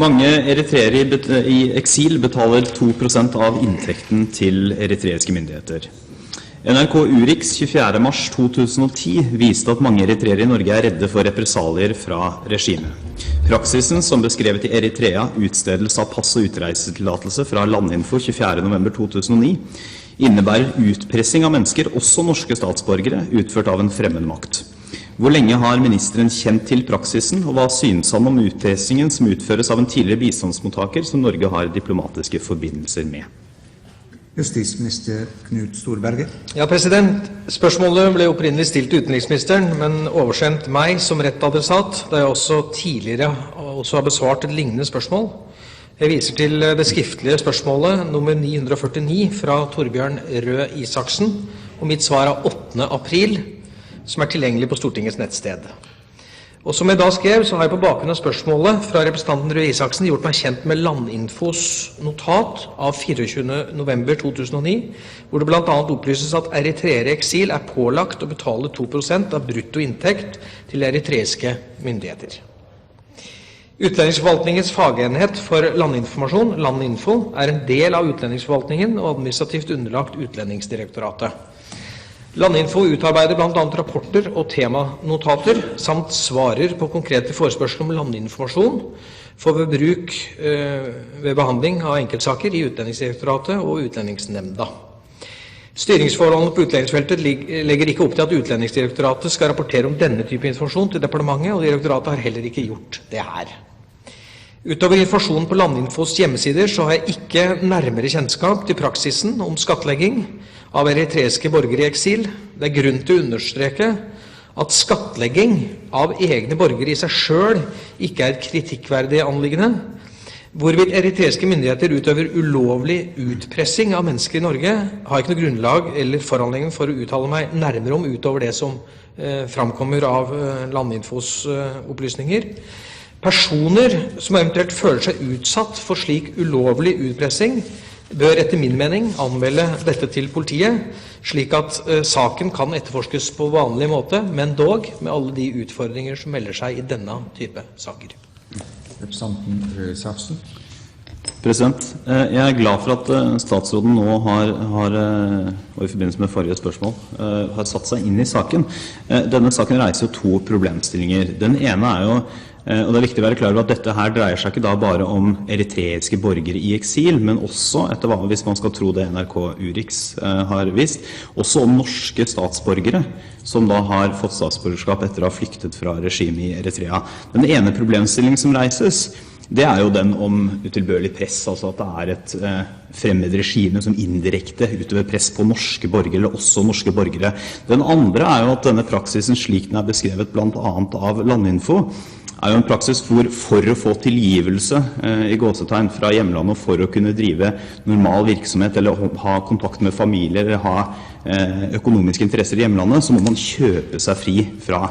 Mange eritreere i eksil betaler 2% av inntekten til eritreiske myndigheter. NRK Urix 24. mars 2010 viste at mange eritreere i Norge er redde for represalier fra regimet. Praksisen som beskrevet i Eritrea utstedelse av pass- og utreisetillatelse fra Landinfo 24. november 2009 innebærer utpressing av mennesker, også norske statsborgere, utført av en fremmed makt. Hvor lenge har ministeren kjent til praksisen, og hva synes han om utpressingen som utføres av en tidligere bistandsmottaker som Norge har diplomatiske forbindelser med? Justisminister Knut Storberget. Ja, spørsmålet ble opprinnelig stilt til utenriksministeren, men oversendt meg som rett adressat, da jeg også tidligere har besvart et lignende spørsmål. Jeg viser til det skriftlige spørsmålet nummer 949 fra Torbjørn Røe Isaksen, og mitt svar av 8. april, som er tilgjengelig på Stortingets nettsted. Og som jeg da skrev, så har jeg på bakgrunn av spørsmålet fra representanten Røe Isaksen gjort meg kjent med Landinfos notat av 24. november 2009, hvor det blant annet opplyses at eritreere i eksil er pålagt å betale 2% av brutto inntekt til eritreiske myndigheter. Utlendingsforvaltningens fagenhet for landinformasjon, Landinfo, er en del av utlendingsforvaltningen og administrativt underlagt Utlendingsdirektoratet. Landinfo utarbeider blant annet rapporter og temanotater, samt svarer på konkrete forespørsler om landinformasjon for ved bruk ved behandling av enkeltsaker i Utlendingsdirektoratet og Utlendingsnemnda. Styringsforholdene på utlendingsfeltet legger ikke opp til at Utlendingsdirektoratet skal rapportere om denne type informasjon til departementet, og direktoratet har heller ikke gjort det her. Utover informasjonen på Landinfos hjemmesider så har jeg ikke nærmere kjennskap til praksisen om skattlegging av eritreiske borgere i eksil. Det er grunn til å understreke at skattlegging av egne borgere i seg selv ikke er et kritikkverdig anliggende. Hvorvidt eritreiske myndigheter utøver ulovlig utpressing av mennesker i Norge, har ikke noe grunnlag eller foranledning for å uttale meg nærmere om utover det som framkommer av Landinfos opplysninger. Personer som eventuelt føler seg utsatt for slik ulovlig utpressing, bør etter min mening anmelde dette til politiet, slik at saken kan etterforskes på vanlig måte, men dog med alle de utfordringer som melder seg i denne type saker. Representanten Røe Isaksen. Jeg er glad for at statsråden nå og i forbindelse med forrige spørsmål, har satt seg inn i saken. Denne saken reiser jo to problemstillinger. Den ene er jo, og det er viktig å være klar over at dette her dreier seg ikke da bare om eritreiske borgere i eksil, men også, hvis man skal tro det NRK Urix har vist, også om norske statsborgere som da har fått statsborgerskap etter å ha flyktet fra regimet i Eritrea. Den ene problemstillingen som reises, det er jo den om utilbørlig press, altså at det er et fremmed regime som indirekte utøver press på norske borgere, eller også norske borgere. Den andre er jo at denne praksisen, slik den er beskrevet blant annet av Landinfo, er jo en praksis hvor for å få tilgivelse i gåsetegn fra hjemlandet og for å kunne drive normal virksomhet eller ha kontakt med familie eller ha økonomiske interesser i hjemlandet, så må man kjøpe seg fri fra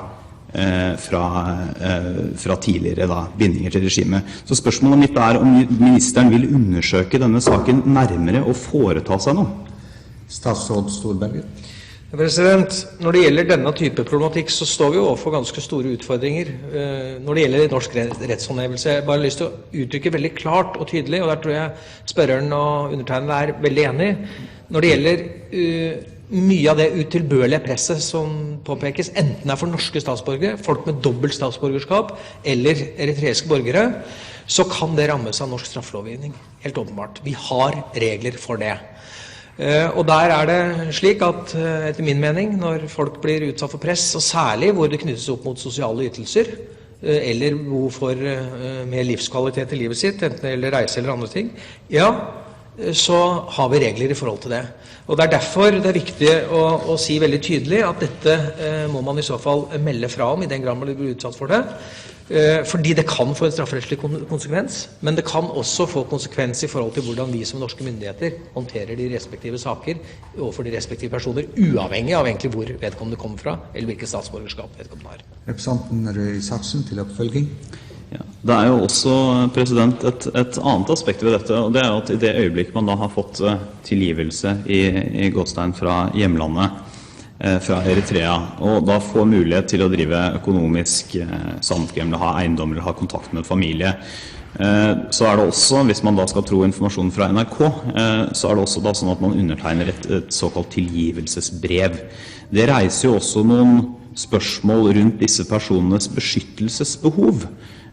tidligere bindinger til regimet. Så spørsmålet mitt er om ministeren vil undersøke denne saken nærmere og foreta seg noe? Statsråd Storberget. Når det gjelder denne type problematikk, så står vi overfor ganske store utfordringer når det gjelder norsk rettshåndhevelse. Jeg har bare lyst til å uttrykke veldig klart og tydelig, og der tror jeg spørreren og undertegnede er veldig enig, når det gjelder mye av det utilbørlige presset som påpekes, enten er for norske statsborgere, folk med dobbelt statsborgerskap eller eritreiske borgere, så kan det rammes av norsk straffelovgivning. Helt åpenbart. Vi har regler for det. Og der er det slik at, etter min mening, når folk blir utsatt for press, og særlig hvor det knyttes opp mot sosiale ytelser, eller behov for mer livskvalitet i livet sitt, enten det gjelder reise eller andre ting, ja, så har vi regler i forhold til det. Og det er derfor det er viktig å si veldig tydelig at dette må man i så fall melde fra om i den grad man blir utsatt for det. Fordi det kan få en strafferettslig konsekvens, men det kan også få konsekvens i forhold til hvordan vi som norske myndigheter håndterer de respektive saker overfor de respektive personer, uavhengig av egentlig hvor vedkommende kommer fra, eller hvilket statsborgerskap vedkommende har. Representanten Røe Isaksen til oppfølging. Ja, det er jo også et annet aspekt ved dette, og det er at i det øyeblikk man da har fått tilgivelse i gåstegn fra hjemlandet, fra Eritrea, og da får mulighet til å drive økonomisk samkvem, ha eiendommer, ha kontakt med familie, Så det også, hvis man da skal tro informasjonen fra NRK, så det også da sånn at man undertegner et såkalt tilgivelsesbrev. Det reiser jo også noen spørsmål rundt disse personenes beskyttelsesbehov.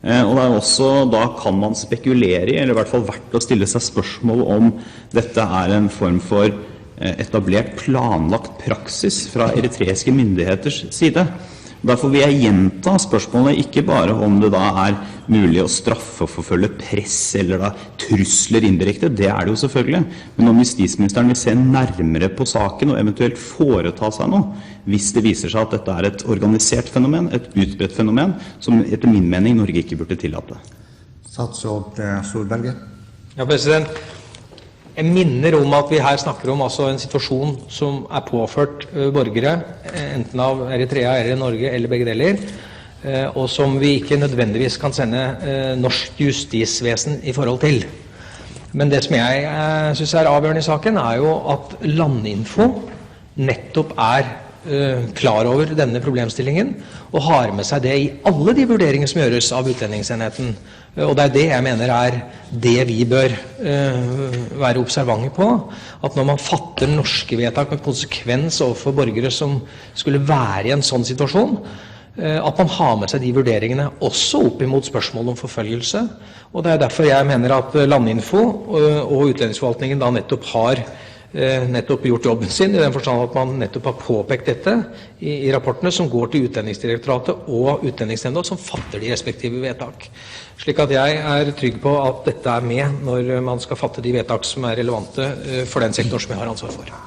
Og det også, da kan man spekulere i, eller i hvert fall verdt å stille seg spørsmål om dette en form for etablert planlagt praksis fra eritreiske myndigheters side. Derfor vil jeg gjenta spørsmålet ikke bare om det da mulig å straffeforfølge press eller da trusler indirekte, det det jo selvfølgelig, men om justisministeren vil se nærmere på saken og eventuelt foreta seg noe, hvis det viser seg at dette et organisert fenomen, et utbredt fenomen, som etter min mening Norge ikke burde tillate. Statsråd Storberget. Ja, president. Jeg minner om at vi her snakker om altså en situasjon som påført borgere, enten av Eritrea eller Norge, eller begge deler, og som vi ikke nødvendigvis kan sende norsk justisvesen i forhold til. Men det som jeg synes avgjørende i saken, jo at Landinfo nettopp klar over denne problemstillingen, og har med seg det i alle de vurderinger som gjøres av utlendingsenheten. Og det det jeg mener det vi bør være observante på, at når man fatter norske vedtak med konsekvens overfor borgere som skulle være i en sånn situasjon, at man har med seg de vurderingene også opp imot spørsmål om forfølgelse. Og det derfor jeg mener at Landinfo og utlendingsforvaltningen da nettopp har gjort jobben sin, i den forstand at man nettopp har påpekt dette i rapportene som går til Utlendingsdirektoratet og Utlendingsnemnda, som fatter de respektive vedtak. Slik at jeg trygg på at dette med når man skal fatte de vedtak som relevante for den sektoren som jeg har ansvar for.